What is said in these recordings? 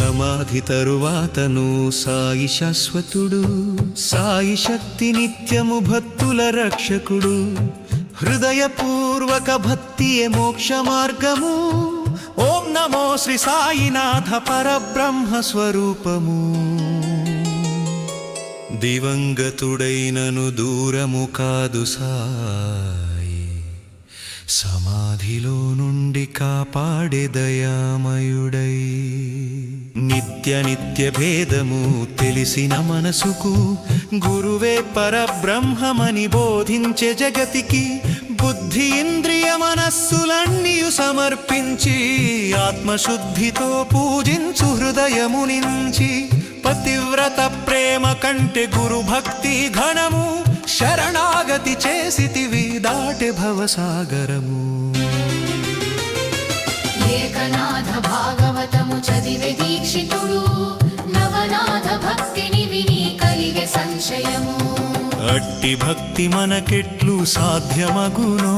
సమాధి తరువాతను సాయి శాశ్వతుడు, సాయి శక్తి నిత్యము భక్తుల రక్షకుడు. హృదయపూర్వక భక్తియే మోక్ష మార్గము. ఓం నమో శ్రీ సాయినాథ పరబ్రహ్మ స్వరూపము. దివంగతుడైనను దూరము కాదు సాయి, సమాధిలో నుండి కాపాడే దయామయుడై. నిత్య నిత్య భేదము తెలిసిన మనసుకు గురువే పరబ్రహ్మమని బోధించే జగతికి. బుద్ధి ఇంద్రియ మనస్సులన్నీయు సమర్పించి ఆత్మశుద్ధితో పూజించు హృదయము నుంచి. పతివ్రత ప్రేమ కంటే గురు భక్తి ఘనము. శరణాగతి చేసితివి దాటె భవసాగరము. ఏకనాథ భాగవతము చదివే దీక్షితుడు, నవనాథ భక్తిని విని కలిగే సంశయము. అట్టి భక్తి మనకెట్లు సాధ్యమగునో,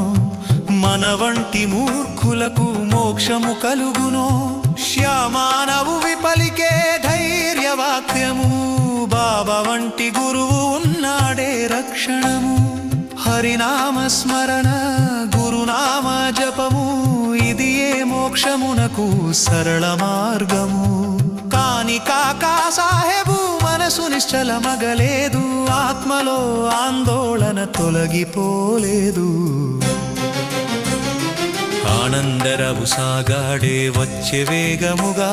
మన వంటి మూర్ఖులకు మోక్షము కలుగునో. శ్యామానవు విపలికే ధైర్యవాక్యము, బాబా వంటి గురువు ఉన్నాడే రక్షణము. హరినామ స్మరణ గురునామ జపము, ఇది ఏ మోక్షమునకు సరళ మార్గము. కాని కాకా సాహెబు మనసు నిశ్చలమగలేదు, ఆత్మలో ఆందోళన తొలగిపోలేదు. ఆనందరవు సాగాడే వచ్చే వేగముగా,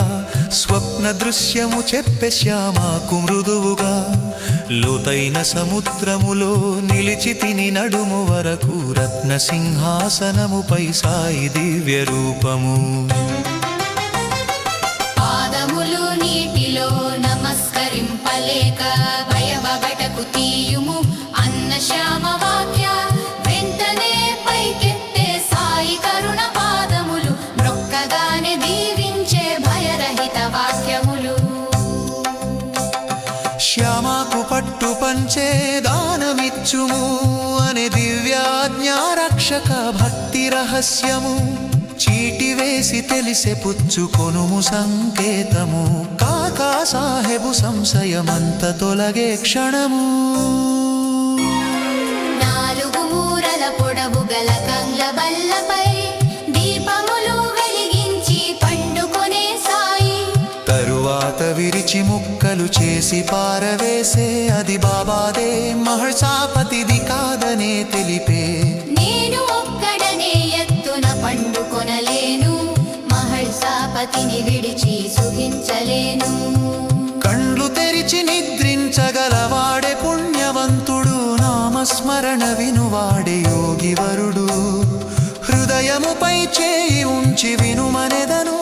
స్వప్న దృశ్యము చెప్పే శ్యామాకు మృదువుగా. లోతైన సముద్రములో నిలిచి తిని నడుము వరకు, రత్న సింహాసనముపై సాయి దివ్య రూపము. పాదములు నీటిలో నమస్కరింపలేక భయబటకు తీయుము అన్న శ్యామ వాక్య. వెంటనే పైకెత్తే సాయి కరుణ పాదములు, మొక్కగానే దీవించే భయరహిత వాక్యములు. శ్యామాకు పట్టు పంచే దానమిచ్చుము అనే దివ్యాజ్ఞా రక్షక భక్తి రహస్యము. చీటి వేసి తెలిసే పుచ్చుకొనుము సంకేతము, కాకా సాహెబు సంశయమంత తొలగే క్షణము. నాలుగు మూరల పొడవు గల కంగ్ల బల్లపై దీపములు వెలిగించి పండుకొనే సాయి. తరువాత విరిచి ముక్కలు చేసి పారవేసే, అది బాబాదే మహర్షాపతిది కాదనే తెలిపే. నేను ఒక్కడనే ఎత్తున పండుకొనలేను, మహర్షాపతిని విడిచి సుఖించలేను. కండ్లు తెరిచి నిద్రించగలవాడే పుణ్యవంతుడు, నామస్మరణ వినువాడే యోగివరుడు. హృదయముపై చేయి ఉంచి వినుమనెదను,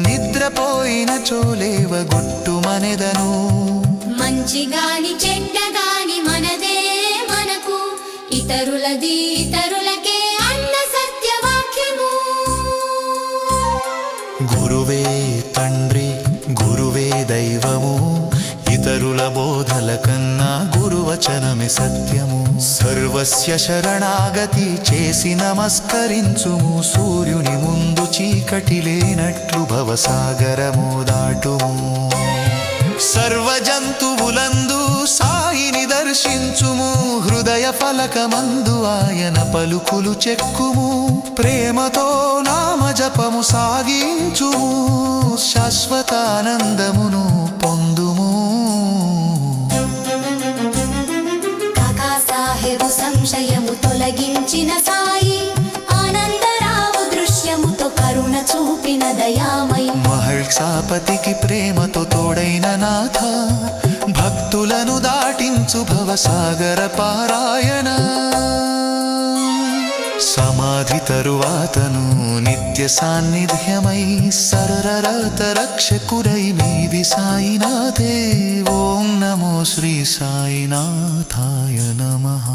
నిద్రపోయిన చోలేవ గుట్టుమనెదను. మంచి గాని చెడ్డ గాని మనదే మనకు, ఇతరులది ఇతరులకే అన్న సత్యవాక్యము. గురువే తండ్రి, గురువే దైవము, ఇతరుల బోధల కన్నా గురువచనమే సత్యము. సర్వస్య శరణాగతి చేసి నమస్కరించుము, సూర్యుని ముందు చీకటి లేనట్లు భవసాగరము దాటుము. సర్వ జంతువులందు సాయిని దర్శించుము, హృదయ ఫలకమందు ఆయన పలుకులు చెక్కుము. ప్రేమతో నామ జపము సాగించుము, శాశ్వతానందమును పొందుము. కాకా సాహెబు సంశయము తొలగించిన సాయి, ఆనందరావు దృశ్యముతో కరుణ చూపిన దయామయి. మహర్షాపతికి ప్రేమతో తోడైన నాథ, భక్తులను దాటించు భవసాగర పారాయణ. సమాధి తరువాతను నిత్య సాన్నిధ్యమై, సరరరత రక్షకుడై మీది సాయినాథే. ఓం నమో శ్రీ సాయినాథాయ నమః.